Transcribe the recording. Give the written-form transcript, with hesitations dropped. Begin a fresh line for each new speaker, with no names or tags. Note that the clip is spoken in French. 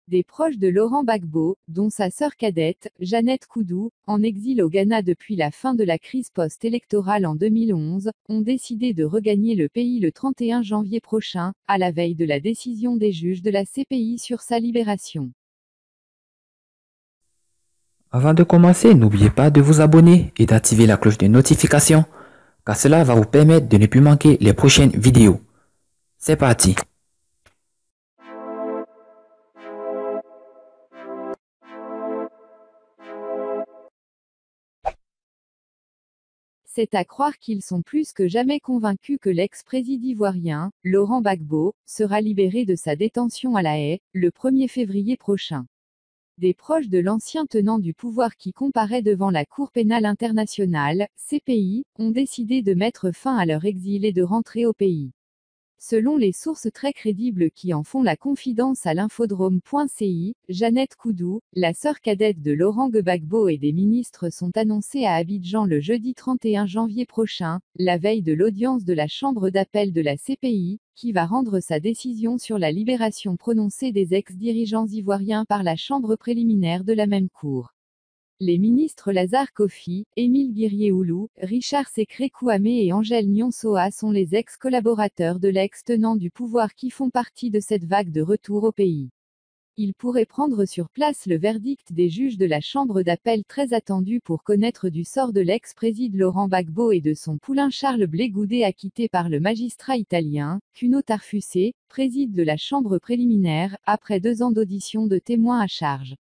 Des proches de Laurent Gbagbo, dont sa sœur cadette, Jeannette Koudou, en exil au Ghana depuis la fin de la crise post-électorale en 2011, ont décidé de regagner le pays le 31 janvier prochain, à la veille de la décision des juges de la CPI sur sa libération.
Avant de commencer, n'oubliez pas de vous abonner et d'activer la cloche de notification, car cela va vous permettre de ne plus manquer les prochaines vidéos. C'est parti!
C'est à croire qu'ils sont plus que jamais convaincus que l'ex-président ivoirien, Laurent Gbagbo, sera libéré de sa détention à La Haye, le 1er février prochain. Des proches de l'ancien tenant du pouvoir qui comparaît devant la Cour pénale internationale, CPI, ont décidé de mettre fin à leur exil et de rentrer au pays. Selon les sources très crédibles qui en font la confidence à l'infodrome.ci, Jeannette Koudou, la sœur cadette de Laurent Gbagbo et des ministres sont annoncés à Abidjan le jeudi 31 janvier prochain, la veille de l'audience de la chambre d'appel de la CPI, qui va rendre sa décision sur la libération prononcée des ex-dirigeants ivoiriens par la chambre préliminaire de la même cour. Les ministres Lazare Kofi, Émile Guirié-Oulou, Richard Sécré Kouamé et Angèle Nyonsoa sont les ex-collaborateurs de l'ex-tenant du pouvoir qui font partie de cette vague de retour au pays. Ils pourraient prendre sur place le verdict des juges de la chambre d'appel très attendu pour connaître du sort de l'ex-président Laurent Gbagbo et de son poulain Charles Blé Goudé acquitté par le magistrat italien, Cuno Tarfusé, préside de la chambre préliminaire, après 2 ans d'audition de témoins à charge.